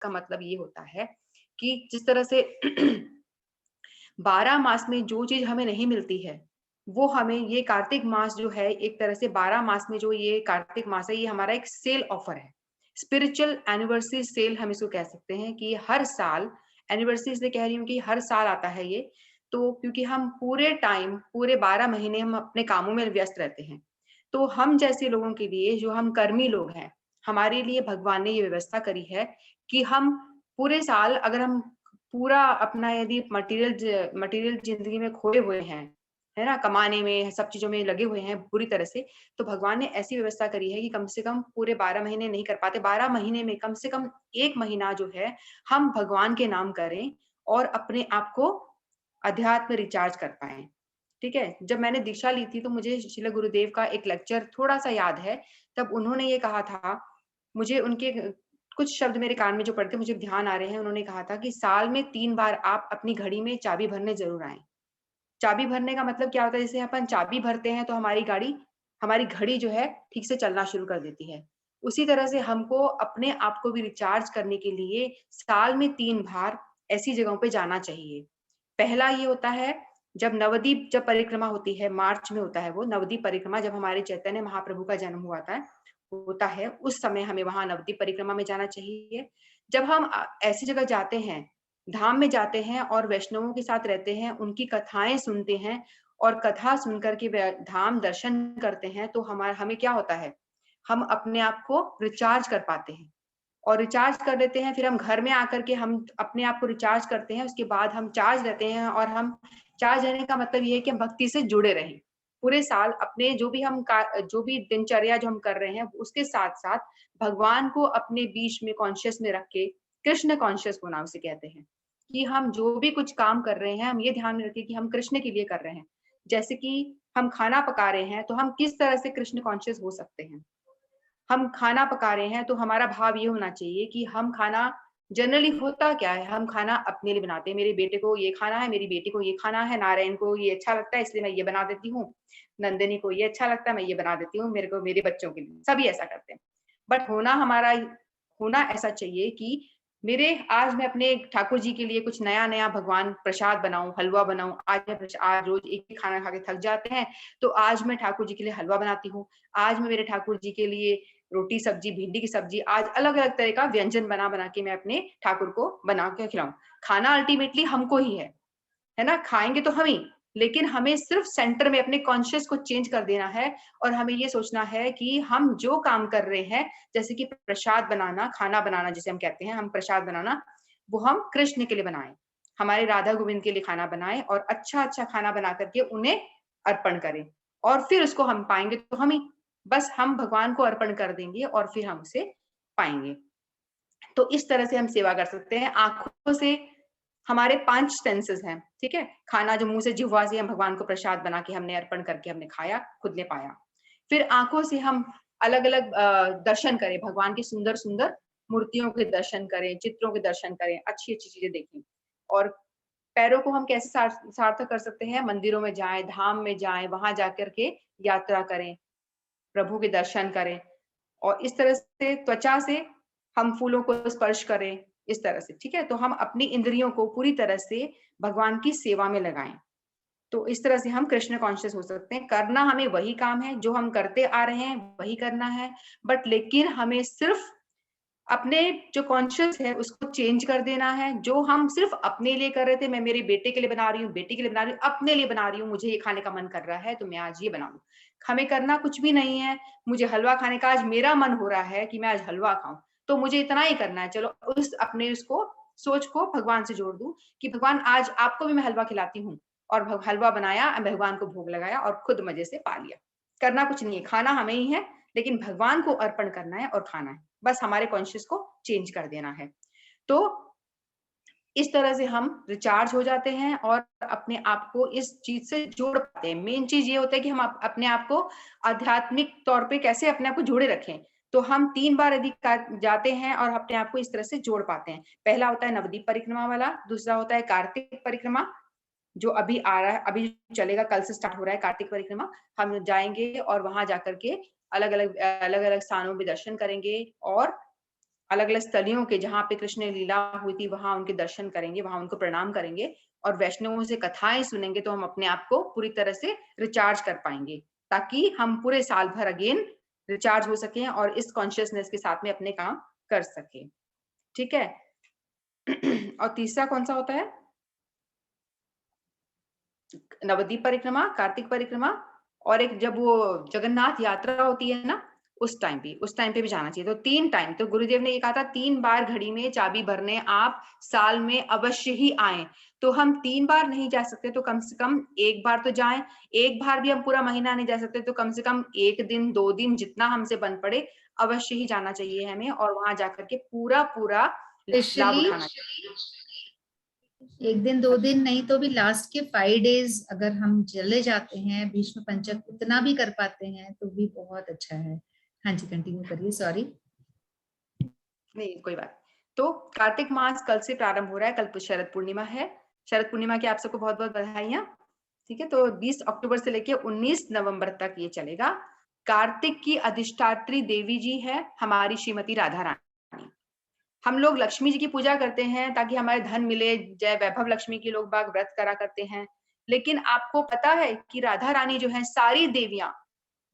का मतलब ये होता है कि जिस तरह से 12 मास में जो चीज़ हमें नहीं मिलती है, वो हमें ये कार्तिक मास जो है, एक तरह से 12 मास में जो ये कार्तिक मास है, ये हमारा एक सेल ऑफर है। स्पिरिचुअल एनिवर्सरी सेल हम इसको कह सकते हैं कि हर साल, एनिवर्सरी इसलिए कह रही हूँ कि हर साल आता है ये, तो क्योंकि हम पूरे टाइम, पूरे 12 महीने हम अपने कामों में व्यस्त रहते हैं। तो हम जैसे लोगों के लिए, जो हम कर्मी लोग हैं, हमारे लिए भगवान ने ये व्यवस्था करी है कि हम पूरे साल, अगर हम पूरा अपना यदि मटेरियल जिंदगी में खोए हुए हैं, है ना, कमाने में, सब चीजों में लगे हुए हैं पूरी तरह से, तो भगवान ने ऐसी व्यवस्था करी है कि कम से कम पूरे 12 महीने नहीं कर पाते, 12 महीने में कम से कम 1 महीना जो है हम भगवान के नाम करें और अपने आप को अध्यात्म रिचार्ज कर पाए। ठीक है, जब मैंने दीक्षा ली थी तो मुझे श्रील गुरुदेव का एक लेक्चर थोड़ा सा याद है। तब उन्होंने ये कहा था, मुझे उनके कुछ शब्द मेरे कान में जो पड़ते मुझे ध्यान आ रहे हैं। उन्होंने कहा था कि साल में 3 बार आप अपनी घड़ी में चाबी भरने जरूर आए। चाबी भरने का मतलब क्या होता है? जैसे अपन चाबी भरते हैं तो हमारी घड़ी जो है ठीक से चलना शुरू कर देती है। उसी तरह से हमको अपने आप को भी रिचार्ज करने के लिए साल में 3 बार ऐसी जगहों पे जाना चाहिए। पहला ये होता है, जब परिक्रमा होती है, मार्च में होता है वो नवदीप परिक्रमा, जब हमारे चैतन्य महाप्रभु का जन्म होता है, उस समय हमें वहां नवदीप परिक्रमा में जाना चाहिए। जब हम ऐसी जगह जाते हैं, धाम में जाते हैं और वैष्णवों के साथ रहते हैं, उनकी कथाएं सुनते हैं और कथा सुनकर के धाम दर्शन करते हैं, तो हमें क्या होता है, हम अपने आप को रिचार्ज कर पाते हैं और रिचार्ज कर लेते हैं। फिर हम घर में आकर के हम अपने आप को रिचार्ज करते हैं, उसके बाद हम चार्ज रहते हैं। और हम चार्ज रहने का मतलब ये है कि हम भक्ति से जुड़े रहें पूरे साल। अपने जो भी दिनचर्या जो हम कर रहे हैं, उसके साथ साथ भगवान को अपने बीच में कॉन्शियस में रख के, कृष्ण कॉन्शियस होना उसे कहते हैं, कि हम जो भी कुछ काम कर रहे हैं, हम ये ध्यान में रखें कि हम कृष्ण के लिए कर रहे हैं। जैसे कि हम खाना पका रहे हैं, तो हम किस तरह से कृष्ण कॉन्शियस हो सकते हैं। हम खाना पका रहे हैं तो हमारा भाव ये होना चाहिए कि हम खाना, जनरली होता क्या है, हम खाना अपने लिए बनाते हैं। मेरे बेटे को ये खाना है, मेरी बेटी को ये खाना है, नारायण को ये अच्छा लगता है इसलिए मैं ये बना देती हूँ, नंदिनी को ये अच्छा लगता है मैं ये बना देती हूँ, मेरे को मेरे बच्चों के लिए, सभी ऐसा करते हैं। बट होना ऐसा चाहिए कि मेरे आज मैं अपने ठाकुर जी के लिए कुछ नया नया भगवान प्रसाद बनाऊं, हलवा बनाऊं। आज रोज एक ही खाना खा के थक जाते हैं, तो आज मैं ठाकुर जी के लिए हलवा बनाती हूँ। आज मैं मेरे ठाकुर जी के लिए रोटी सब्जी, भिंडी की सब्जी, आज अलग अलग तरह का व्यंजन बना बना के मैं अपने ठाकुर को बना के खिलाऊं। खाना अल्टीमेटली हमको ही है ना, खाएंगे तो हम ही, लेकिन हमें सिर्फ सेंटर में अपने कॉन्शियस को चेंज कर देना है। और हमें ये सोचना है कि हम जो काम कर रहे हैं, जैसे कि प्रसाद बनाना, खाना बनाना जिसे हम कहते हैं, हम प्रसाद बनाना, वो हम कृष्ण के लिए बनाएं, हमारे राधा गोविंद के लिए खाना बनाएं और अच्छा अच्छा खाना बना करके उन्हें अर्पण करें। और फिर उसको हम पाएंगे तो हम ही, बस हम भगवान को अर्पण कर देंगे और फिर हम उसे पाएंगे। तो इस तरह से हम सेवा कर सकते हैं। आंखों से हमारे 5 सेंसेस हैं, ठीक है। खाना जो मुंह से, जिह्वा से हम भगवान को प्रसाद बना के हमने अर्पण करके हमने खाया, खुद ने पाया। फिर आंखों से हम अलग अलग दर्शन करें, भगवान की सुंदर सुंदर मूर्तियों के दर्शन करें, चित्रों के दर्शन करें, अच्छी अच्छी चीजें देखें। और पैरों को हम कैसे सार्थक कर सकते हैं, मंदिरों में जाएं, धाम में जाएं, वहां जाकर के यात्रा करें, प्रभु के दर्शन करें। और इस तरह से त्वचा से हम फूलों को स्पर्श करें, इस तरह से, ठीक है। तो हम अपनी इंद्रियों को पूरी तरह से भगवान की सेवा में लगाएं। तो इस तरह से हम कृष्ण कॉन्शियस हो सकते हैं। करना हमें वही काम है जो हम करते आ रहे हैं, वही करना है। बट लेकिन हमें सिर्फ अपने जो कॉन्शियस है उसको चेंज कर देना है। जो हम सिर्फ अपने लिए कर रहे थे, मैं मेरे बेटे के लिए बना रही हूँ, बेटी के लिए बना रही हूँ, अपने लिए बना रही हूँ, मुझे ये खाने का मन कर रहा है तो मैं आज ये बनाऊं। हमें करना कुछ भी नहीं है। मुझे हलवा खाने का आज मेरा मन हो रहा है कि मैं आज हलवा खाऊं, तो मुझे इतना ही करना है। चलो उसको सोच को भगवान से जोड़ दूं कि भगवान आज आपको भी मैं हलवा खिलाती हूँ। और हलवा बनाया, भगवान को भोग लगाया और खुद मजे से पा लिया। करना कुछ नहीं है, खाना हमें ही है, लेकिन भगवान को अर्पण करना है और खाना है। बस हमारे कॉन्शियस को चेंज कर देना है। तो इस तरह से हम रिचार्ज हो जाते हैं और अपने आप को इस चीज से जोड़ पाते हैं। मेन चीज ये होता है कि हम अपने आप को आध्यात्मिक तौर पे कैसे अपने आप को जोड़े रखें। तो हम 3 बार यदि जाते हैं और अपने आप को इस तरह से जोड़ पाते हैं। पहला होता है नवदीप परिक्रमा वाला, दूसरा होता है कार्तिक परिक्रमा जो अभी आ रहा है, अभी चलेगा, कल से स्टार्ट हो रहा है कार्तिक परिक्रमा। हम जाएंगे और वहां जाकर के अलग अलग स्थानों में दर्शन करेंगे और अलग अलग स्थलियों के जहाँ पे कृष्ण लीला हुई थी वहां उनके दर्शन करेंगे, वहां उनको प्रणाम करेंगे और वैष्णवों से कथाएं सुनेंगे, तो हम अपने आप को पूरी तरह से रिचार्ज कर पाएंगे, ताकि हम पूरे साल भर अगेन रिचार्ज हो सके और इस कॉन्शियसनेस के साथ में अपने काम कर सके। ठीक है। और तीसरा कौन सा होता है? नवद्वीप परिक्रमा, कार्तिक परिक्रमा, और एक जब वो जगन्नाथ यात्रा होती है ना, उस टाइम पे भी जाना चाहिए। तो 3 टाइम, तो गुरुदेव ने ये कहा था 3 बार घड़ी में चाबी भरने आप साल में अवश्य ही आए। तो हम 3 बार नहीं जा सकते तो कम से कम 1 बार तो जाएं। 1 बार भी हम पूरा महीना नहीं जा सकते तो कम से कम 1 दिन 2 दिन जितना हमसे बन पड़े अवश्य ही जाना चाहिए हमें, और वहां जाकर के पूरा पूरा लाभ स्पेशली उठाना चाहिए। 1 दिन 2 दिन नहीं तो भी लास्ट के 5 डेज अगर हम चले जाते हैं, भीष्म पंचक उतना भी कर पाते हैं तो भी बहुत अच्छा है। हाँ जी, कंटिन्यू करिए, सॉरी। नहीं कोई बात। तो कार्तिक मास कल से प्रारंभ हो रहा है, कल शरद पूर्णिमा है। शरद पूर्णिमा की आप सबको बहुत बहुत बधाइयां। ठीक है, तो 20 अक्टूबर से लेकर 19 नवंबर तक ये चलेगा। कार्तिक की अधिष्ठात्री देवी जी है हमारी श्रीमती राधा रानी। हम लोग लक्ष्मी जी की पूजा करते हैं ताकि हमारे धन मिले, जय वैभव लक्ष्मी की लोग बाग व्रत करा करते हैं। लेकिन आपको पता है कि राधा रानी जो है, सारी देवियां,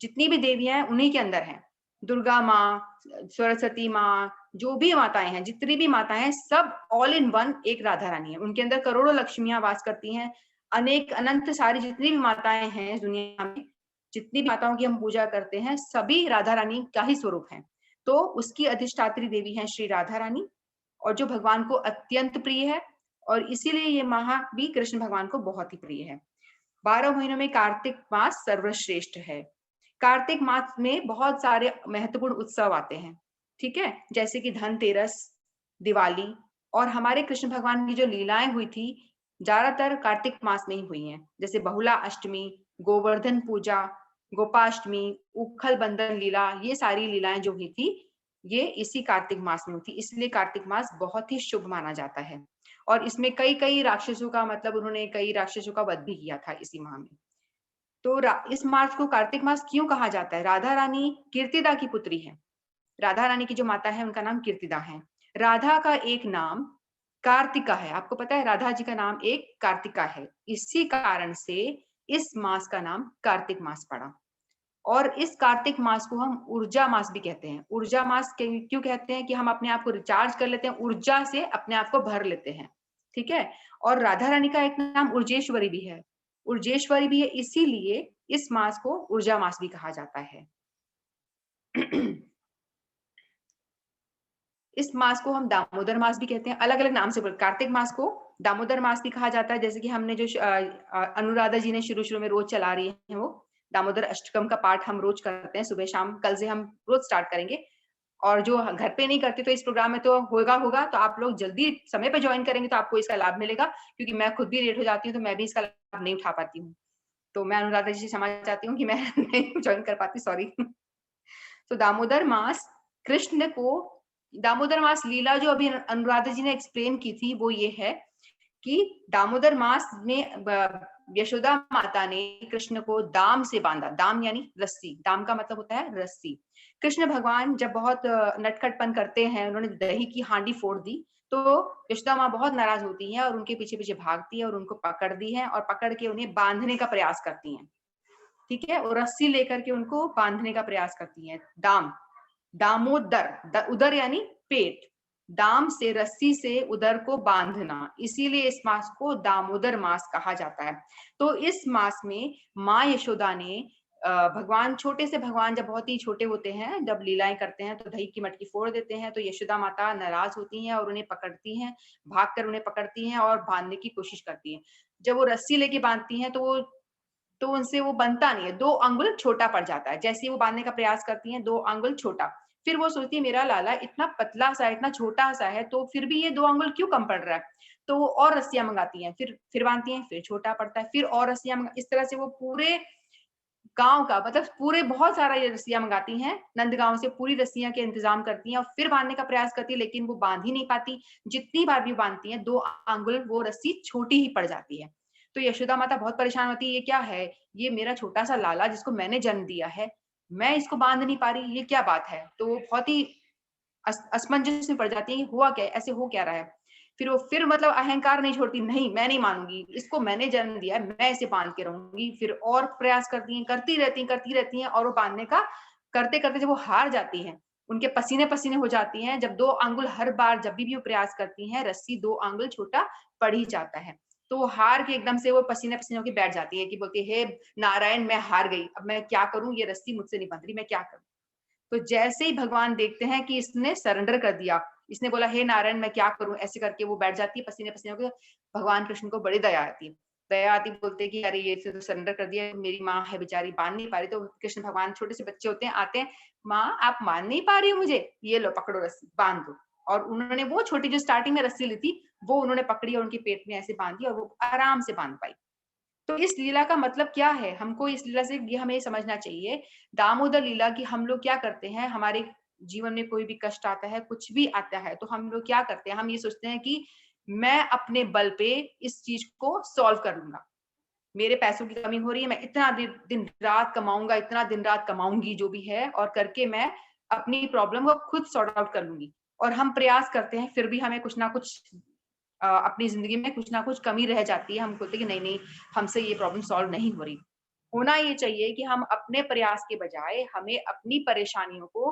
जितनी भी देवियां हैं उन्हीं के अंदर हैं। दुर्गा माँ, सरस्वती माँ, जो भी माताएं हैं, जितनी भी माताएं हैं, सब ऑल इन वन एक राधा रानी है। उनके अंदर करोड़ों लक्ष्मियां वास करती हैं। अनेक अनंत सारी जितनी भी माताएं हैं दुनिया में, जितनी भी माताओं की हम पूजा करते हैं, सभी राधा रानी का ही स्वरूप है। तो उसकी अधिष्ठात्री देवी है श्री राधा रानी, और जो भगवान को अत्यंत प्रिय है, और इसीलिए ये माह भी कृष्ण भगवान को बहुत ही प्रिय है। 12 महीनों में कार्तिक मास सर्वश्रेष्ठ है। कार्तिक मास में बहुत सारे महत्वपूर्ण उत्सव आते हैं। ठीक है, जैसे कि धनतेरस, दिवाली, और हमारे कृष्ण भगवान की जो लीलाएं हुई थी ज्यादातर कार्तिक मास में ही हुई हैं। जैसे बहुला अष्टमी, गोवर्धन पूजा, गोपाष्टमी, उखल बंधन लीला, ये सारी लीलाएं जो हुई थी ये इसी कार्तिक मास में हुई थी। इसलिए कार्तिक मास बहुत ही शुभ माना जाता है। और इसमें कई कई राक्षसों का, मतलब उन्होंने कई राक्षसों का वध भी किया था इसी माह में। तो इस मास को कार्तिक मास क्यों कहा जाता है? राधा रानी कीर्तिदा की पुत्री है। राधा रानी की जो माता है उनका नाम कीर्तिदा है। राधा का एक नाम कार्तिका है। आपको पता है राधा जी का नाम एक कार्तिका है। इसी कारण से इस मास का नाम कार्तिक मास पड़ा। और इस कार्तिक मास को हम ऊर्जा मास भी कहते हैं। ऊर्जा मास क्यों कहते हैं? कि हम अपने आप को रिचार्ज कर लेते हैं, ऊर्जा से अपने आप को भर लेते हैं। ठीक है। और राधा रानी का एक नाम ऊर्जेश्वरी भी है। ऊर्जेश्वरी भी है, इसीलिए इस मास को ऊर्जा मास भी कहा जाता है। इस मास को हम दामोदर मास भी कहते हैं, अलग अलग नाम से। कार्तिक मास को दामोदर मास भी कहा जाता है, जैसे कि हमने जो अनुराधा जी ने शुरू शुरू में रोज चला रही है, वो दामोदर अष्टकम का पाठ हम रोज करते हैं सुबह शाम। कल से हम रोज स्टार्ट करेंगे। और जो घर पे नहीं करते तो इस प्रोग्राम में तो होगा, तो आप लोग जल्दी समय पे ज्वाइन करेंगे तो आपको इसका लाभ मिलेगा। क्योंकि मैं खुद भी लेट हो जाती हूँ तो मैं भी इसका लाभ नहीं उठा पाती हूँ। तो मैं अनुराधा जी से क्षमा चाहती हूँ कि मैं नहीं ज्वाइन कर पाती, सॉरी। तो दामोदर मास कृष्ण को, दामोदर मास लीला जो अभी अनुराधा जी ने एक्सप्लेन की थी वो ये है कि दामोदर मास में यशोदा माता ने कृष्ण को दाम से बांधा। दाम यानी रस्सी, दाम का मतलब होता है रस्सी। कृष्ण भगवान जब बहुत नटखटपन करते हैं, उन्होंने दही की हांडी फोड़ दी, तो यशोदा माँ बहुत नाराज होती है और उनके पीछे पीछे भागती है और उनको पकड़ती है और पकड़ के उन्हें बांधने का प्रयास करती हैं। ठीक है, और रस्सी लेकर के उनको बांधने का प्रयास करती हैं। दाम, दामोदर, उदर यानी पेट, दाम से, रस्सी से उदर को बांधना, इसीलिए इस मास को दामोदर मास कहा जाता है। तो इस मास में माँ यशोदा ने भगवान, छोटे से भगवान जब बहुत ही छोटे होते हैं, जब लीलाएं करते हैं तो दही की मटकी फोड़ देते हैं, तो यशोदा माता नाराज होती हैं और उन्हें पकड़ती हैं, भागकर उन्हें पकड़ती हैं और बांधने की कोशिश करती हैं। जब वो रस्सी लेके बांधती हैं तो उनसे वो बनता नहीं है, 2 अंगुल छोटा पड़ जाता है। जैसे ही वो बांधने का प्रयास करती हैं, 2 अंगुल छोटा। फिर वो सोचती है मेरा लाला इतना पतला सा है, इतना छोटा सा है, तो फिर भी ये 2 अंगुल क्यों कम पड़ रहा है? तो वो और रस्सियां मंगाती हैं, फिर बांधती हैं, फिर छोटा पड़ता है, फिर और रस्सियां इस तरह से वो पूरे गाँव का, मतलब पूरे बहुत सारा ये रस्सियां मंगाती हैं, नंदगांव से पूरी रस्सियां के इंतजाम करती हैं और फिर बांधने का प्रयास करती है, लेकिन वो बांध ही नहीं पाती। जितनी बार भी बांधती हैं, 2 अंगुल वो रस्सी छोटी ही पड़ जाती है। तो यशोदा माता बहुत परेशान होती है, ये क्या है? ये मेरा छोटा सा लाला जिसको मैंने जन्म दिया है, मैं इसको बांध नहीं पा रही, ये क्या बात है? तो वो बहुत ही असमंजस में पड़ जाती है, हुआ क्या है, ऐसे हो क्या रहा है। फिर वो फिर मतलब अहंकार नहीं छोड़ती, नहीं मैं नहीं मानूंगी, इसको मैंने जन्म दिया है, मैं इसे बांध के रहूंगी। फिर और प्रयास करती हैं, करती रहती हैं, और वो बांधने का करते करते जब वो हार जाती हैं, उनके पसीने पसीने हो जाती हैं, जब 2 आंगुल हर बार जब भी वो प्रयास करती हैं, रस्सी 2 आंगुल छोटा पड़ ही जाता है। तो वो हार के एकदम से वो पसीने पसीने होके बैठ जाती है कि बोलती है, हे नारायण मैं हार गई, अब मैं क्या करूं, ये रस्सी मुझसे नहीं बंध रही, मैं क्या करूं। तो जैसे ही भगवान देखते हैं कि इसने सरेंडर कर दिया, इसने बोला हे नारायण मैं क्या करूं, ऐसे करके वो बैठ जाती है पसीने पसीने होकर। भगवान कृष्ण को बड़ी दया आती है, दया आती, बोलते कि अरे ये तो सरेंडर कर दिया, मेरी माँ है बेचारी बांध नहीं पा रही। तो कृष्ण भगवान छोटे से बच्चे होते हैं, आते हैं, माँ आप मान नहीं पा रही हो मुझे, ये लो पकड़ो रस्सी बांध दो। और उन्होंने वो छोटी जो स्टार्टिंग में रस्सी ली थी वो उन्होंने पकड़ी और उनके पेट में ऐसे बांध दी और वो आराम से बांध पाई। तो इस लीला का मतलब क्या है, हमको इस लीला से ये हमें समझना चाहिए, दामोदर लीला की हम लोग क्या करते हैं, हमारे जीवन में कोई भी कष्ट आता है, कुछ भी आता है, तो हम लोग क्या करते हैं, हम ये सोचते हैं कि मैं अपने बल पे इस चीज को सॉल्व कर लूंगा। मेरे पैसों की कमी हो रही है, मैं इतना दिन रात कमाऊंगा, इतना दिन रात कमाऊंगी जो भी है, और करके मैं अपनी प्रॉब्लम को खुद सॉर्ट आउट कर लूंगी। और हम प्रयास करते हैं, फिर भी हमें कुछ ना कुछ अपनी जिंदगी में कुछ ना कुछ कमी रह जाती है, हम बोलते हैं कि नहीं नहीं हमसे ये प्रॉब्लम सॉल्व नहीं हो रही। होना ये चाहिए कि हम अपने प्रयास के बजाय हमें अपनी परेशानियों को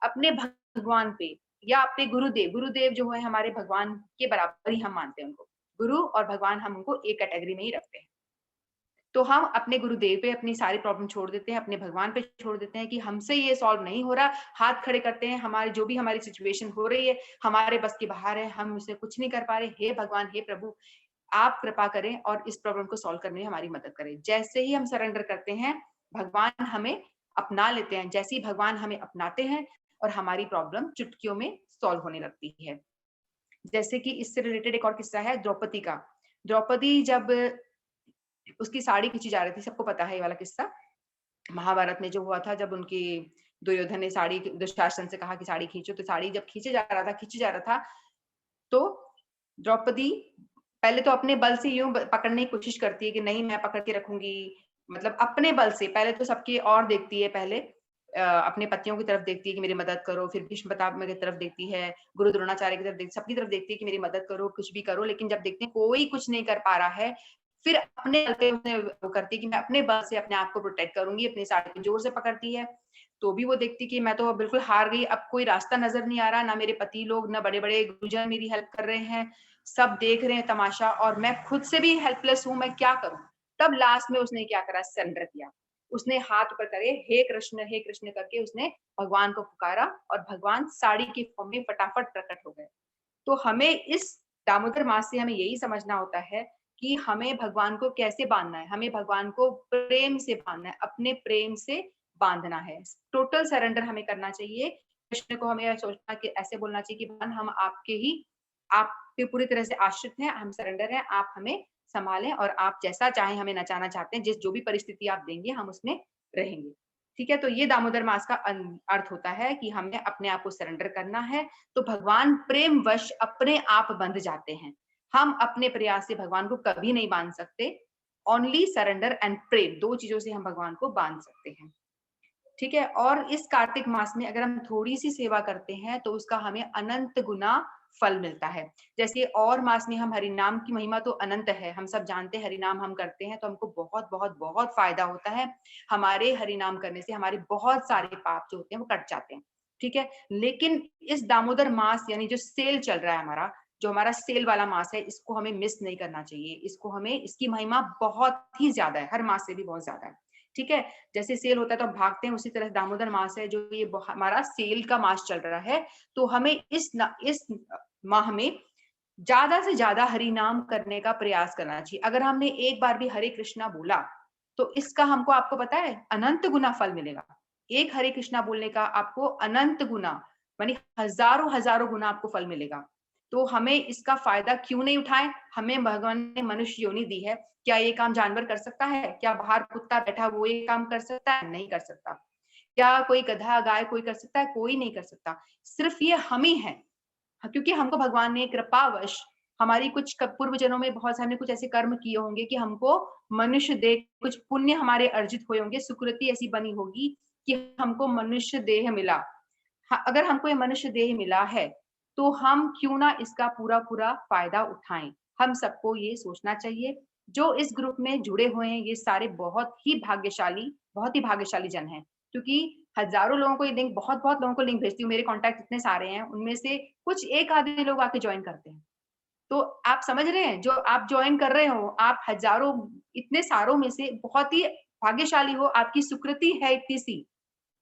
अपने भगवान पे या अपने गुरुदेव, गुरुदेव जो है हमारे भगवान के बराबर ही हम मानते हैं उनको, गुरु और भगवान हम उनको एक कैटेगरी में ही रखते हैं। तो हम अपने गुरुदेव पे अपनी सारी प्रॉब्लम छोड़ देते हैं, अपने भगवान पे छोड़ देते हैं कि हमसे ये सॉल्व नहीं हो रहा, हाथ खड़े करते हैं, हमारे जो भी हमारी सिचुएशन हो रही है हमारे बस के बाहर है, हम उससे कुछ नहीं कर पा रहे, हे भगवान हे प्रभु आप कृपा करें और इस प्रॉब्लम को सॉल्व करने में हमारी मदद करें। जैसे ही हम सरेंडर करते हैं, भगवान हमें अपना लेते हैं, जैसे ही भगवान हमें अपनाते हैं और हमारी प्रॉब्लम चुटकियों में सॉल्व होने लगती है। जैसे कि इससे रिलेटेड एक और किस्सा है द्रौपदी का। द्रौपदी जब उसकी साड़ी खींची जा रही थी, सबको पता है ये वाला किस्सा, महाभारत में जो हुआ था, जब उनकी दुर्योधन ने साड़ी दुशासन से कहा कि साड़ी खींचो, तो साड़ी जब खींचे जा रहा था, तो द्रौपदी पहले तो अपने बल से यूं पकड़ने की कोशिश करती है कि नहीं मैं पकड़ के रखूंगी, मतलब अपने बल से पहले तो सबकी और देखती है, पहले अपने पतियों की तरफ देखती है कि मेरी मदद करो, फिर भीष्म पितामह की तरफ देखती है, गुरु द्रोणाचार्य की तरफ देखती, सबकी तरफ देखती है कि मेरी मदद करो, कुछ भी करो। लेकिन जब देखते हैं कोई कुछ नहीं कर पा रहा है, फिर अपने बल पे उसने वो करती है कि मैं अपने बल से अपने आप को प्रोटेक्ट करूंगी, अपनी साड़ी को जोर से पकड़ती है। तो भी वो देखती कि मैं तो बिल्कुल हार गई, अब कोई रास्ता नजर नहीं आ रहा, ना मेरे पति लोग, ना बड़े बड़े गुरुजन मेरी हेल्प कर रहे हैं, सब देख रहे हैं तमाशा, और मैं खुद से भी हेल्पलेस हूँ, मैं क्या करूं। तब लास्ट में उसने क्या करा, सरेंडर किया। उसने हाथ ऊपर करे, हे कृष्ण करके उसने भगवान को पुकारा, और भगवान साड़ी के फॉर्म में फटाफट प्रकट हो गए। तो हमें इस दामोदर मास से हमें यही समझना होता है कि हमें भगवान को कैसे बांधना है, हमें भगवान को प्रेम से बांधना है, अपने प्रेम से बांधना है, टोटल सरेंडर हमें करना चाहिए। कृष्ण को हमें सोचना कि ऐसे बोलना चाहिए कि भगवान हम आपके ही, आप पे पूरी तरह से आश्रित हैं, हम सरेंडर हैं, आप हमें संभालें और आप जैसा चाहें हमें नचाना चाहते हैं, जिस जो भी परिस्थिति आप देंगे हम उसमें रहेंगे। ठीक है, तो ये दामोदर मास का अर्थ होता है कि हमें अपने आप को सरेंडर करना है। तो भगवान प्रेम वश अपने आप बंध जाते हैं, हम अपने प्रयास से भगवान को कभी नहीं बांध सकते। ओनली सरेंडर एंड प्रेम, दो चीजों से हम भगवान को बांध सकते हैं। ठीक है, और इस कार्तिक मास में अगर हम थोड़ी सी सेवा करते हैं तो उसका हमें अनंत गुना फल मिलता है। जैसे और मास में हम हरिनाम की महिमा तो अनंत है, हम सब जानते हैं, हरिनाम हम करते हैं तो हमको बहुत बहुत बहुत फायदा होता है, हमारे हरिनाम करने से हमारे बहुत सारे पाप जो होते हैं वो कट जाते हैं। ठीक है, लेकिन इस दामोदर मास यानी जो सेल चल रहा है हमारा, जो हमारा सेल वाला मास है, इसको हमें मिस नहीं करना चाहिए, इसको हमें, इसकी महिमा बहुत ही ज्यादा है, हर मास से भी बहुत ज्यादा है। ठीक है, जैसे सेल होता है तो हम भागते हैं, उसी तरह दामोदर मास है जो ये हमारा सेल का मास चल रहा है। तो हमें इस माह में ज्यादा से ज्यादा हरि नाम करने का प्रयास करना चाहिए। अगर हमने एक बार भी हरे कृष्णा बोला तो इसका हमको, आपको पता है, अनंत गुना फल मिलेगा। एक हरे कृष्णा बोलने का आपको अनंत गुना, मानी हजारों हजारों गुना आपको फल मिलेगा। तो हमें इसका फायदा क्यों नहीं उठाएं, हमें भगवान ने मनुष्य योनि दी है, क्या ये काम जानवर कर सकता है, क्या बाहर कुत्ता बैठा वो ये काम कर सकता है, नहीं कर सकता। क्या कोई गधा गाय कोई कर सकता है, कोई नहीं कर सकता, सिर्फ ये हम ही हैं। क्योंकि हमको भगवान ने कृपावश, हमारी कुछ पूर्व जन्मों में बहुत सारे कुछ ऐसे कर्म किए होंगे कि हमको मनुष्य देह, कुछ पुण्य हमारे अर्जित हुए होंगे, सुकृति ऐसी बनी होगी कि हमको मनुष्य देह मिला। अगर हमको ये मनुष्य देह मिला है, तो हम क्यों ना इसका पूरा-पूरा फ़ायदा उठाएँ। हम सबको ये सोचना चाहिए। जो इस ग्रुप में जुड़े हुए हैं, ये सारे बहुत ही भाग्यशाली जन हैं। क्योंकि हज़ारों लोगों को ये लिंक बहुत-बहुत लोगों को लिंक भेजती हूँ, मेरे कॉन्टैक्ट इतने सारे हैं, उनमें से कुछ 1 आधे लोग आके जॉइन करते हैं। तो आप समझ रहे हैं, जो आप जॉइन कर रहे हो, आप हज़ारों इतने सारों में से बहुत ही भाग्यशाली हो, आपकी सुकृति है इतनी-सी।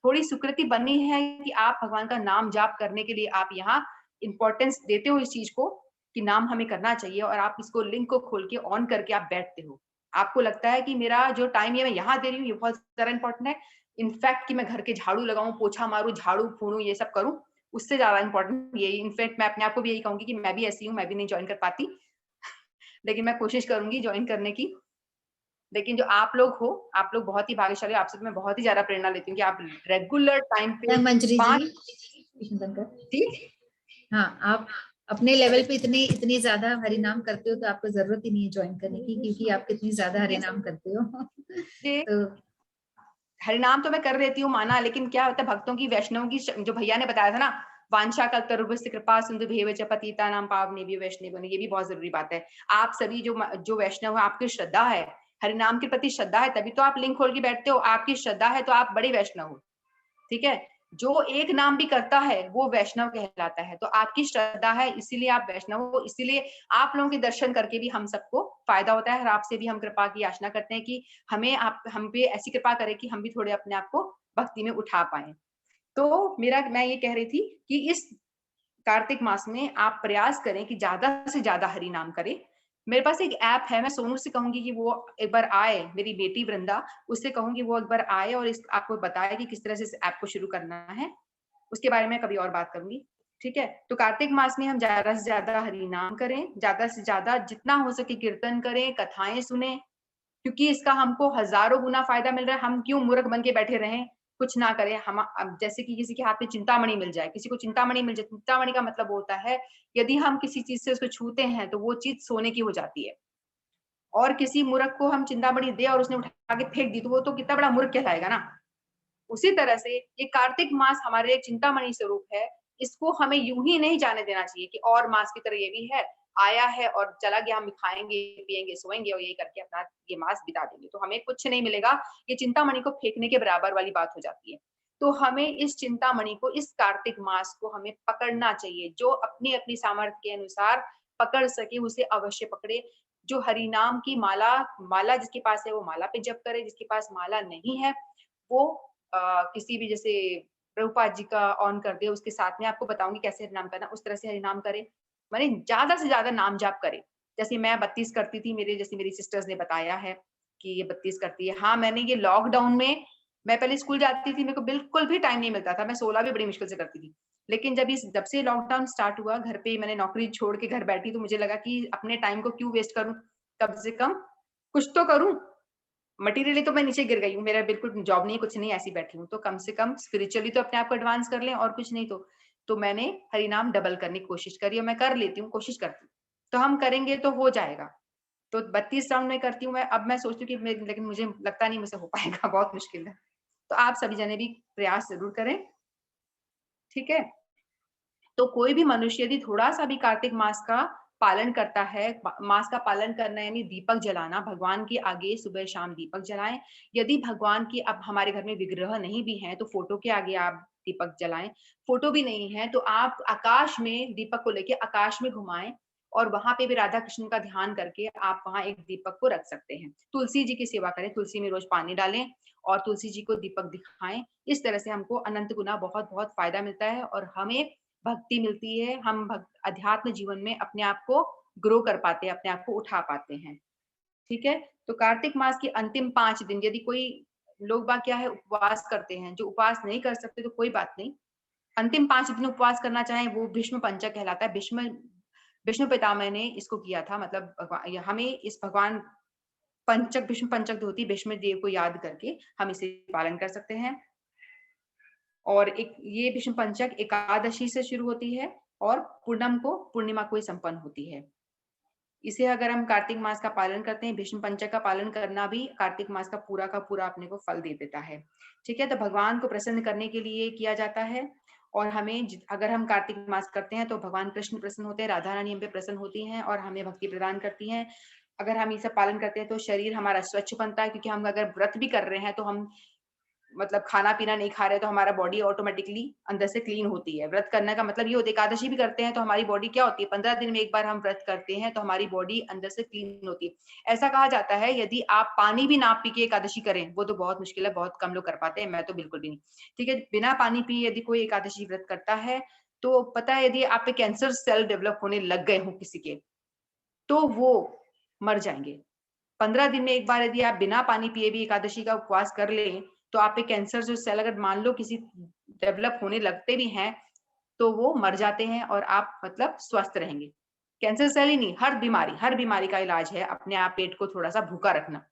थोड़ी सुकृति बनी है कि आप भगवान का नाम जाप करने के लिए आप यहाँ इम्पोर्टेंस देते हो इस चीज़ को, कि नाम हमें करना चाहिए और आप इसको लिंक को खोल के ऑन करके आप बैठते हो। आपको लगता है कि मेरा जो टाइम है मैं यहाँ दे रही हूँ, ये बहुत ज़्यादा इम्पोर्टेंट है। इनफैक्ट कि मैं घर के झाड़ू लगाऊँ, पोछा मारूँ, झाड़ू-फूड़ूँ, ये सब करूँ, उससे ज़्यादा इम्पोर्टेंट यही इनफैक्ट मैं अपने आप को भी यही कहूँगी कि मैं भी ऐसी हूँ, मैं भी नहीं जॉइन कर पाती। लेकिन मैं कोशिश करूँगी जॉइन करने की। लेकिन जो आप लोग हो, आप लोग बहुत ही भाग्यशाली हो, आपसे तो मैं बहुत ही ज़्यादा प्रेरणा लेती हूँ कि आप रेगुलर टाइम पे मंजरी जी, 5 कृष्ण शंकर, जी, हाँ, आप अपने लेवल पे इतनी इतनी ज्यादा हरिनाम करते हो तो आपको जरूरत ही नहीं है ज्वाइन करने की, क्योंकि आप कितनी ज्यादा हरिनाम करते हो। ये तो हरिनाम तो मैं कर लेती हूँ माना, लेकिन क्या होता है भक्तों की वैष्णव की जो भैया ने बताया था ना, वांछा कल्पतरुभ्यश्च कृपा सिंधु भैव च पतितानां पावनेभ्यो वैष्णवेभ्यो, ये भी बहुत ज़रूरी बात है। आप सभी जो वैष्णव है, आपकी श्रद्धा है, हरिनाम के प्रति श्रद्धा है, तभी तो आप लिंक खोल के बैठते हो। आपकी श्रद्धा है तो आप बड़े वैष्णव हो। ठीक है? जो एक नाम भी करता है, वो वैष्णव कहलाता है। तो आपकी श्रद्धा है, इसीलिए आप वैष्णव हो, इसीलिए आप लोगों के दर्शन करके भी हम सबको फ़ायदा होता है और आपसे भी हम कृपा की याचना करते हैं कि हमें आप हम पे ऐसी कृपा करें कि हम भी थोड़े अपने आप को भक्ति में उठा पाएँ। तो मैं ये कह रही थी कि इस कार्तिक मास में आप प्रयास करें कि ज़्यादा से ज़्यादा हरि नाम करें। मेरे पास एक ऐप है, मैं सोनू से कहूँगी कि वो एक बार आए, मेरी बेटी वृंदा, उससे कहूँगी वो एक बार आए और इस आपको बताए कि किस तरह से इस ऐप को शुरू करना है। उसके बारे में कभी और बात करूँगी, ठीक है? तो कार्तिक मास में हम ज़्यादा से ज़्यादा हरि नाम करें, ज़्यादा से ज़्यादा जितना हो सके कीर्तन करें, कथाएँ सुनें, क्योंकि इसका हमको हज़ारों गुना फ़ायदा मिल रहा है, हम क्यों मूर्ख बन के बैठे रहें, कुछ ना करें। हम अब जैसे कि किसी के हाथ में चिंतामणि मिल जाए, किसी को चिंतामणि मिल जाए, चिंतामणि का मतलब होता है, यदि हम किसी चीज़ से उसको छूते हैं, तो वो चीज़ सोने की हो जाती है। और किसी मूर्ख को हम चिंतामणि दें और उसने उठा के फेंक दी, तो वो तो कितना बड़ा मूर्ख कहलाएगा ना। उसी तरह से ये कार्तिक मास हमारे लिए चिंतामणि स्वरूप है। इसको हमें यूँ ही नहीं जाने देना चाहिए कि और मास की तरह ये भी है, आया है और चला गया, हम खाएँगे, पिएँगे, सोएँगे और यही करके अपना ये मास बिता देंगे। तो हमें कुछ नहीं मिलेगा, ये चिंतामणि को फेंकने के बराबर वाली बात हो जाती है। तो हमें इस चिंतामणि को, इस कार्तिक मास को हमें पकड़ना चाहिए। जो अपनी-अपनी सामर्थ्य के अनुसार पकड़ सके, उसे अवश्य पकड़े। जो हरि नाम की माला माला जिसके पास है, वो माला पे जप करे, जिसके पास माला नहीं है, वो किसी भी जैसे प्रभुपाद जी का ऑन कर दे, उसके साथ में आपको बताऊँगी कैसे हरिनाम करना, उस तरह से हरिनाम करें। माने ज़्यादा से ज़्यादा नाम जाप करें। जैसे मैं 32 करती थी, मेरी सिस्टर्स ने बताया है कि ये 32 करती है। हाँ, मैंने ये लॉकडाउन में मैं पहले स्कूल जाती थी, मेरे को बिल्कुल भी टाइम नहीं मिलता था, मैं 16 भी बड़ी मुश्किल से करती थी। लेकिन जब से लॉकडाउन स्टार्ट हुआ, घर पे मैंने नौकरी छोड़ के घर बैठी, तो मुझे लगा कि अपने टाइम को क्यों वेस्ट करूँ? कम से कम कुछ तो करूँ। मटेरियली तो मैं नीचे गिर गई हूँ, मेरा बिल्कुल जॉब नहीं है, कुछ नहीं, ऐसी बैठी हूँ। तो कम से कम स्पिरिचुअली तो अपने आप को एडवांस कर लें और कुछ नहीं तो। तो मैंने हरिनाम डबल करने की कोशिश करी और मैं कर लेती हूँ, कोशिश करती हूँ। तो हम करेंगे तो हो जाएगा। तो 32 राउंड में करती हूँ मैं, अब मैं सोचती हूँ कि मैं लेकिन मुझे लगता नहीं मुझसे हो पाएगा, बहुत मुश्किल है। तो आप सभी जने भी प्रयास ज़रूर करें, ठीक है? तो कोई भी मनुष्य यदि थोड़ा-सा भी कार्तिक मास का पालन करता है, मास का पालन करना यानी दीपक जलाना, भगवान के आगे सुबह-शाम दीपक जलाएँ। यदि भगवान की अब हमारे घर में विग्रह नहीं भी हैं, तो फ़ोटो के आगे आप दीपक जलाएँ। फ़ोटो भी नहीं है, तो आप आकाश में दीपक को लेके आकाश में घुमाएँ और वहाँ पे भी राधा कृष्ण का ध्यान करके आप वहाँ एक दीपक को रख सकते हैं। तुलसी जी की सेवा करें, तुलसी में रोज़ पानी डालें और तुलसी जी को दीपक दिखाएँ। इस तरह से हमको अनंत गुना बहुत-बहुत फ़ायदा मिलता है और हमें भक्ति मिलती है, हम अध्यात्म जीवन में अपने आप को ग्रो कर पाते हैं, अपने आप को उठा पाते हैं, ठीक है? तो कार्तिक मास के अंतिम 5 दिन यदि कोई लोग बाग क्या है उपवास करते हैं, जो उपवास नहीं कर सकते तो कोई बात नहीं। अंतिम 5 दिन उपवास करना चाहें वो भीष्म पंचक कहलाता है। भीष्म पितामह ने इसको किया था मतलब हमें इस भगवान भीष्म पंचक धोती भीष्म देव को याद करके हम इसे पालन कर सकते हैं। और एक ये भीष्म पंचक एकादशी से शुरू होती है और पूर्णिमा को ही संपन्न होती है। इसे अगर हम कार्तिक मास का पालन करते हैं, भीष्म पंचक का पालन करना भी कार्तिक मास का पूरा अपने को फल दे देता है। ठीक है? तो भगवान को प्रसन्न करने के लिए किया जाता है और हमें अगर हम कार्तिक मास करते हैं तो भगवान कृष्ण प्रसन्न होते हैं, राधा रानी हम पे प्रसन्न होती हैं और हमें भक्ति प्रदान करती हैं। अगर हम ये सब पालन करते हैं तो शरीर हमारा स्वच्छ बनता है, क्योंकि हम अगर व्रत भी कर रहे हैं तो हम मतलब खाना पीना नहीं खा रहे तो हमारा बॉडी ऑटोमेटिकली अंदर से क्लीन होती है। व्रत करने का मतलब ये होता है, एकादशी भी करते हैं तो हमारी बॉडी क्या होती है, 15 दिन में एक बार हम व्रत करते हैं तो हमारी बॉडी अंदर से क्लीन होती है। ऐसा कहा जाता है यदि आप पानी भी ना पी के एकादशी करें, वो तो बहुत मुश्किल है, बहुत कम लोग कर पाते हैं, मैं तो बिल्कुल भी नहीं। ठीक है, बिना पानी पिए यदि कोई एकादशी व्रत करता है तो पता है यदि आप पे कैंसर सेल डेवलप होने लग गए हो किसी के, तो वो मर जाएंगे। 15 दिन में एक बार यदि आप बिना पानी पिए भी एकादशी का उपवास कर लें तो आप पे कैंसर जो सेल अगर मान लो किसी डेवलप होने लगते भी हैं तो वो मर जाते हैं और आप मतलब स्वस्थ रहेंगे। कैंसर सेल ही नहीं, हर बीमारी का इलाज है अपने आप पेट को थोड़ा सा भूखा रखना,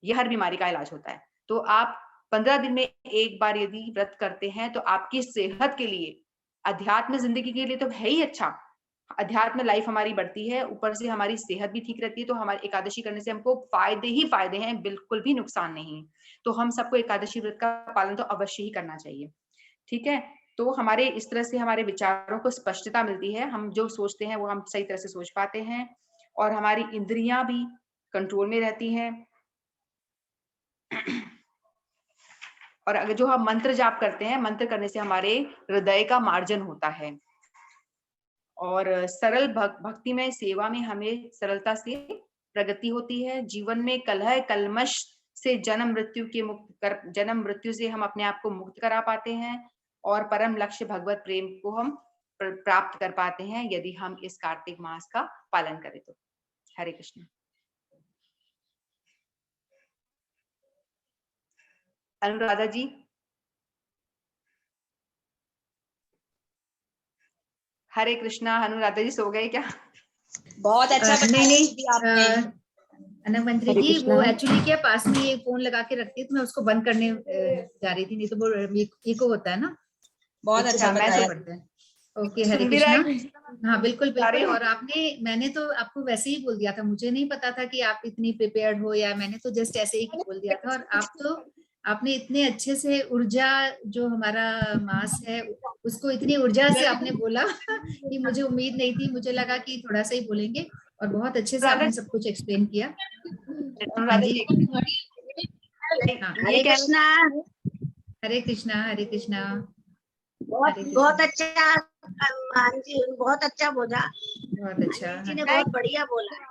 ये हर बीमारी का इलाज होता है। तो आप 15 दिन में एक बार यदि व्रत करते हैं तो आपकी सेहत के लिए, अध्यात्म जिंदगी के लिए तो है ही अच्छा, अध्यात्म लाइफ हमारी बढ़ती है, ऊपर से हमारी सेहत भी ठीक रहती है, तो हमारी एकादशी करने से हमको फायदे ही फायदे हैं, बिल्कुल भी नुकसान नहीं। तो हम सबको एकादशी व्रत का पालन तो अवश्य ही करना चाहिए। ठीक है, तो हमारे इस तरह से हमारे विचारों को स्पष्टता मिलती है, हम जो सोचते हैं वो हम सही तरह से सोच पाते हैं और हमारी इंद्रियां भी कंट्रोल में रहती हैं। और अगर जो हम मंत्र जाप करते हैं, मंत्र करने से हमारे हृदय का मार्जन होता है और सरल भक्ति में सेवा में हमें सरलता से प्रगति होती है। जीवन में कलह कलमश से जन्म मृत्यु से हम अपने आप को मुक्त करा पाते हैं और परम लक्ष्य भगवत प्रेम को हम प्राप्त कर पाते हैं यदि हम इस कार्तिक मास का पालन करें तो। हरे कृष्ण। अनुराधा जी। हरे कृष्णा। अनुराधा जी सो गए क्या? बहुत अच्छा नहीं आपने। अनंत जी, वो एक्चुअली क्या पास में ये फोन लगा के रखती है तो मैं उसको बंद करने जा रही थी, नहीं तो वो इको होता है ना। बहुत अच्छा बताया। ओके, हरे कृष्णा। हाँ बिल्कुल बिल्कुल। और मैंने तो आपको वैसे ही बोल दिया था, मुझे नहीं पता था कि आप इतनी प्रिपेयर्ड हो, या मैंने तो जस्ट ऐसे ही बोल दिया था। और आप तो आपने इतने अच्छे से ऊर्जा, जो हमारा मास है उसको इतनी ऊर्जा से आपने बोला कि मुझे उम्मीद नहीं थी, मुझे लगा कि थोड़ा सा ही बोलेंगे, और बहुत अच्छे से आपने सब कुछ एक्सप्लेन किया। हाँ जी। हरे कृष्णा। हरे कृष्णा। हरे कृष्णा। बहुत अच्छा मान जी, बहुत अच्छा बोला। बहुत अच्छा जी ने बहुत बढ़िया बोला।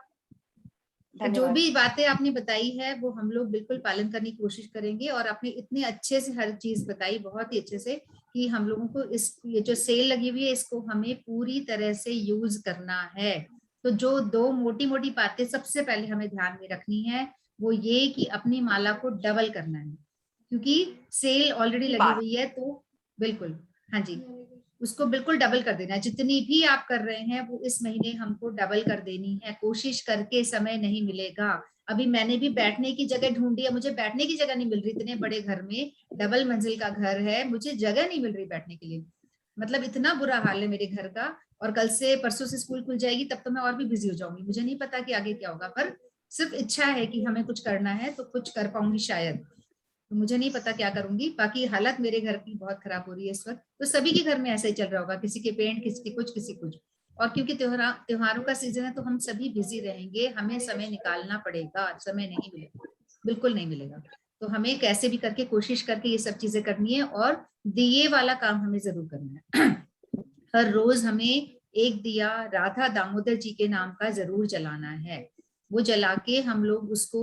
तो जो भी बातें आपने बताई है वो हम लोग बिल्कुल पालन करने की कोशिश करेंगे। और आपने इतने अच्छे से हर चीज बताई, बहुत ही अच्छे से, कि हम लोगों को ये जो सेल लगी हुई है इसको हमें पूरी तरह से यूज करना है। तो जो दो मोटी मोटी बातें सबसे पहले हमें ध्यान में रखनी है वो ये कि अपनी माला को डबल करना है, क्योंकि सेल ऑलरेडी लगी हुई है। तो बिल्कुल, हाँ जी, उसको बिल्कुल डबल कर देना है। जितनी भी आप कर रहे हैं वो इस महीने हमको डबल कर देनी है। कोशिश करके समय नहीं मिलेगा। अभी मैंने भी बैठने की जगह ढूंढी है, मुझे बैठने की जगह नहीं मिल रही। इतने बड़े घर में, डबल मंजिल का घर है, मुझे जगह नहीं मिल रही बैठने के लिए। मतलब इतना बुरा हाल है मेरे घर का। और कल से परसों से स्कूल खुल जाएगी, तब तो मैं और भी बिजी हो जाऊंगी। मुझे नहीं पता कि आगे क्या होगा, पर सिर्फ इच्छा है कि हमें कुछ करना है तो कुछ कर पाऊंगी शायद। तो मुझे नहीं पता क्या करूंगी। बाकी हालत मेरे घर की बहुत खराब हो रही है इस वक्त। तो सभी के घर में ऐसा ही चल रहा होगा, किसी के पेंट, किसी के कुछ, किसी कुछ। और क्योंकि त्योहारों का सीजन है तो हम सभी बिजी रहेंगे। हमें समय निकालना पड़ेगा, समय नहीं मिलेगा, बिल्कुल नहीं मिलेगा। तो हमें कैसे भी करके, कोशिश करके ये सब चीजें करनी है। और दिए वाला काम हमें जरूर करना है। हर रोज हमें एक दिया राधा दामोदर जी के नाम का जरूर जलाना है। वो जला के हम लोग उसको,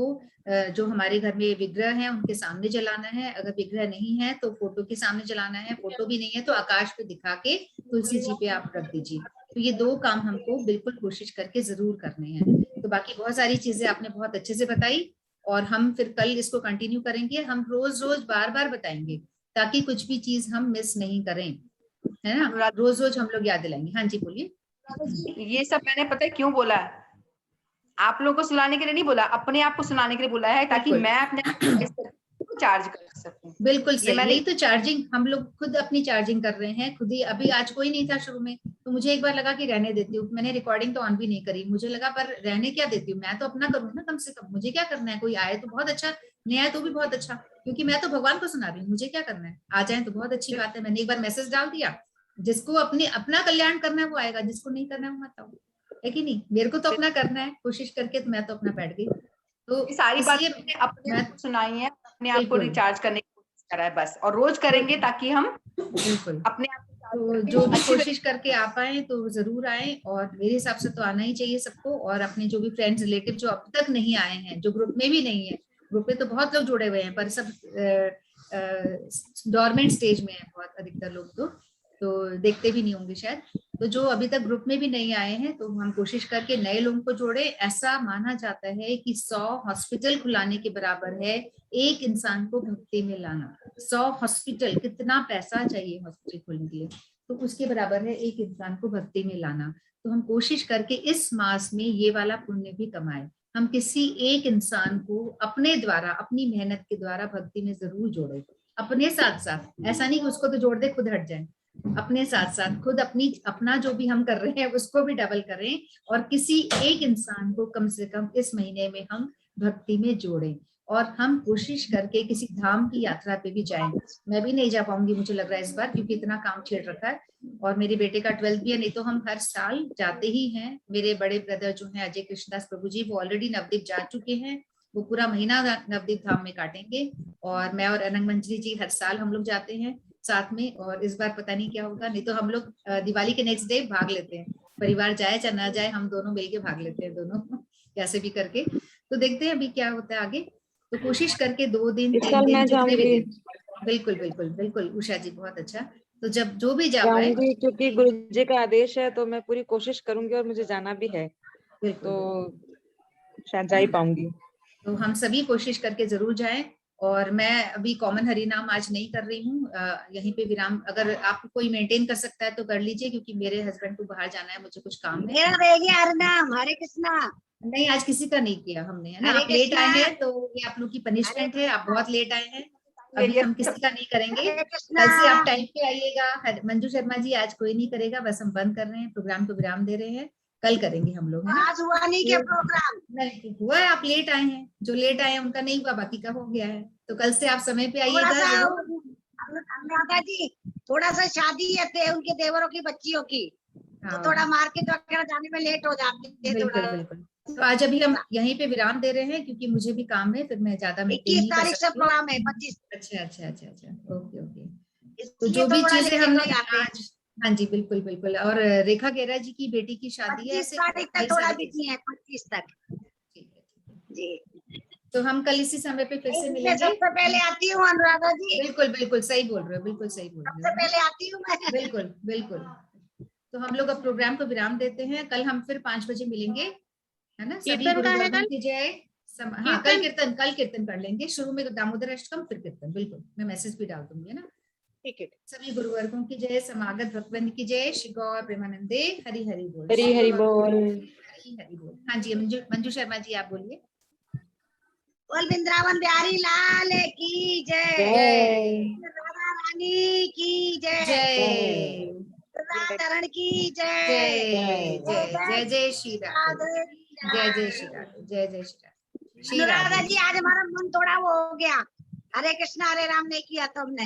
जो हमारे घर में विग्रह है उनके सामने जलाना है। अगर विग्रह नहीं है तो फोटो के सामने जलाना है। फोटो भी नहीं है तो आकाश पे दिखा के तुलसी जी पे आप रख दीजिए। तो ये दो काम हमको बिल्कुल कोशिश करके जरूर करने हैं। तो बाकी बहुत सारी चीजें आपने बहुत अच्छे से बताई, और हम फिर कल इसको कंटिन्यू करेंगे। हम रोज रोज बार बार बताएंगे ताकि कुछ भी चीज हम मिस नहीं करें, है ना। रोज रोज हम लोग याद दिलाएंगे। हाँ जी बोलिए। ये सब मैंने पता है क्यों बोला है, आप लोगों को सुनाने के लिए नहीं बोला, अपने आप को सुनाने के लिए बोला है, ताकि मैं अपने आप को चार्ज कर सकूं। बिल्कुल सही, यही तो चार्जिंग, हम लोग खुद अपनी चार्जिंग कर रहे हैं खुद ही। अभी आज कोई नहीं था शुरू में, तो मुझे एक बार लगा कि रहने देती हूँ। मैंने रिकॉर्डिंग तो ऑन भी नहीं करी, मुझे लगा पर रहने क्या देती हूँ, मैं तो अपना करूँ ना, कम से कम मुझे क्या करना है। कोई आए तो बहुत अच्छा, नहीं आए तो भी बहुत अच्छा, क्योंकि मैं तो भगवान को सुना रही हूँ, मुझे क्या करना है, आ जाए तो बहुत अच्छी बात है। मैंने एक बार मैसेज डाल दिया, जिसको अपना कल्याण करना है वो आएगा, जिसको नहीं करना है वो मत आओ, है कि नहीं। मेरे को तो अपना करना है कोशिश करके, तो मैं तो अपना बैठ गई। तो ये सारी इसलिए बातें अपने आप को सुनाई है, अपने आप को बिल्कुल रिचार्ज करने की कोशिश करा है बस, और रोज करेंगे ताकि हम बिल्कुल। अपने आप को charge तो करके जो भी अच्छी कोशिश करके आ पाए तो जरूर आए, और मेरे हिसाब से तो आना ही चाहिए सबको। और अपने जो भी फ्रेंड्स रिलेटिव जो अब तक नहीं आए हैं, जो ग्रुप में भी नहीं है, ग्रुप में तो बहुत लोग जुड़े हुए हैं पर सब डोरमेंट स्टेज में है बहुत अधिकतर लोग, तो देखते भी नहीं होंगे शायद। तो जो अभी तक ग्रुप में भी नहीं आए हैं, तो हम कोशिश करके नए लोगों को जोड़े। ऐसा माना जाता है कि 100 हॉस्पिटल खुलाने के बराबर है एक इंसान को भक्ति में लाना। 100 हॉस्पिटल, कितना पैसा चाहिए हॉस्पिटल खोलने के लिए, तो उसके बराबर है एक इंसान को भक्ति में लाना। तो हम कोशिश करके इस मास में ये वाला पुण्य भी कमाए। हम किसी एक इंसान को अपने द्वारा, अपनी मेहनत के द्वारा भक्ति में जरूर जोड़े, अपने साथ साथ। ऐसा नहीं कि उसको तो जोड़ दे खुद हट जाए, अपने साथ साथ खुद अपना जो भी हम कर रहे हैं उसको भी डबल करें, और किसी एक इंसान को कम से कम इस महीने में हम भक्ति में जोड़ें। और हम कोशिश करके किसी धाम की यात्रा पे भी जाएं। मैं भी नहीं जा पाऊंगी मुझे लग रहा है इस बार, क्योंकि इतना काम छेड़ रखा है, और मेरे बेटे का 12th भी है। नहीं तो हम हर साल जाते ही हैं। मेरे बड़े ब्रदर जो हैं अजय कृष्णदास प्रभु जी, वो ऑलरेडी नवदीप जा चुके हैं, वो पूरा महीना नवदीप धाम में काटेंगे। और मैं और अनंग मंजरी जी हर साल हम लोग जाते हैं साथ में, और इस बार पता नहीं क्या होगा। नहीं तो हम लोग दिवाली के नेक्स्ट डे भाग लेते हैं, परिवार जाए चाहे ना जाए, हम दोनों मिलके भाग लेते हैं दोनों कैसे भी करके। तो देखते हैं अभी क्या होता है आगे। तो कोशिश करके 2 दिन 3 दिन जितने भी दिन। बिल्कुल बिल्कुल बिल्कुल उषा जी, बहुत अच्छा। तो जब जो भी जा पाए, जाऊंगी, क्योंकि गुरु जी का आदेश है, तो मैं पूरी कोशिश करूंगी, और मुझे जाना भी है, बिल्कुल तो शायद जा ही पाऊंगी। तो हम सभी कोशिश करके जरूर जाएं। और मैं अभी कॉमन हरिनाम आज नहीं कर रही हूँ, यहीं पे विराम। अगर आप कोई मेंटेन कर सकता है तो कर लीजिए, क्योंकि मेरे हस्बैंड को बाहर जाना है, मुझे कुछ काम है। मेरा रह गया हरिनाम, हरे कृष्णा। नहीं, आज किसी का नहीं किया हमने, है ना। हरे आप लेट कृष्णा। आए हैं तो ये आप लोग की पनिशमेंट है, आप बहुत लेट आए हैं। अभी हम किसी का नहीं करेंगे, हरे कृष्णा। कल से आप टाइम पे आइएगा। मंजू शर्मा जी आज कोई नहीं करेगा, बस हम बंद कर रहे हैं, प्रोग्राम को विराम दे रहे हैं, कल करेंगे हम लोग, है ना। आज हुआ नहीं क्या प्रोग्राम? नहीं हुआ है, आप लेट आए हैं, जो लेट आए हैं उनका नहीं हुआ, बाकी का हो गया है। तो कल से आप समय पे थोड़ा आइएगा सा जरूर। अनुराधा जी, थोड़ा सा शादी है उनके देवरों की बच्चियों की, तो हाँ थोड़ा मार्केट वगैरह जाने में लेट हो जाती है बिल्कुल थोड़ा। बिल्कुल। तो आज अभी हम यहीं पे विराम दे रहे हैं, क्योंकि मुझे भी काम है, फिर मैं ज्यादा मेंटेन 21 नहीं कर तारीख से सकती। प्रोग्राम है, 25। अच्छा अच्छा अच्छा अच्छा, ओके ओके। तो इसलिए जो भी थोड़ा चीजें लेट हो हमने जाते हैं। आज, हाँ जी बिल्कुल बिल्कुल। और रेखा गेरा जी की बेटी की शादी है, 25 ऐसे तारीख तक थोड़ा बिजी है, 25 तक। ठीक है। जी, तो हम कल इसी समय पे फिर से मैं मिलेंगे। सबसे पहले आती हूँ अनुराधा जी, बिल्कुल बिल्कुल सही बोल रहे हो, बिल्कुल सही बोल सबसे रहे हो, पहले आती हूँ मैं। बिल्कुल बिल्कुल। तो हम लोग अब प्रोग्राम को विराम देते हैं, कल हम फिर 5 बजे मिलेंगे, है ना। सभी कीर्तन का है गुरुवर्गों कल? की जय। हाँ कल कीर्तन कर लेंगे, शुरू में दामोदर अष्टकम फिर कीर्तन, बिल्कुल मैं मैसेज भी डाल दूंगी, है ना। ठीक है। सभी गुरुवर्गों की जय, समागत भक्तवृंद की जय, श्री गौर प्रेमानंदे, हरि हरि बोल। हरी हरी बोल। हरि हरि बोल। हाँ जी मंजू शर्मा जी आप बोलिए। बोल वृंदावन बिहारी लाल की जय, जय राधा रानी की जय, जय राधारण की जय, जय जय जय जय श्री राधे, राधे जय जय श्री राधे, जय जय श्री राधे, श्री अनुराधा राधे। जी आज हमारा मन थोड़ा वो हो गया, हरे कृष्णा हरे राम नहीं किया तो हमने।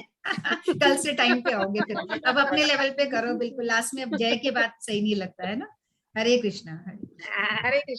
कल से टाइम पे आओगे फिर, अब अपने लेवल पे करो बिल्कुल। लास्ट में अब जय के बाद सही नहीं लगता है ना। हरे कृष्णा। हरे कृष्ण।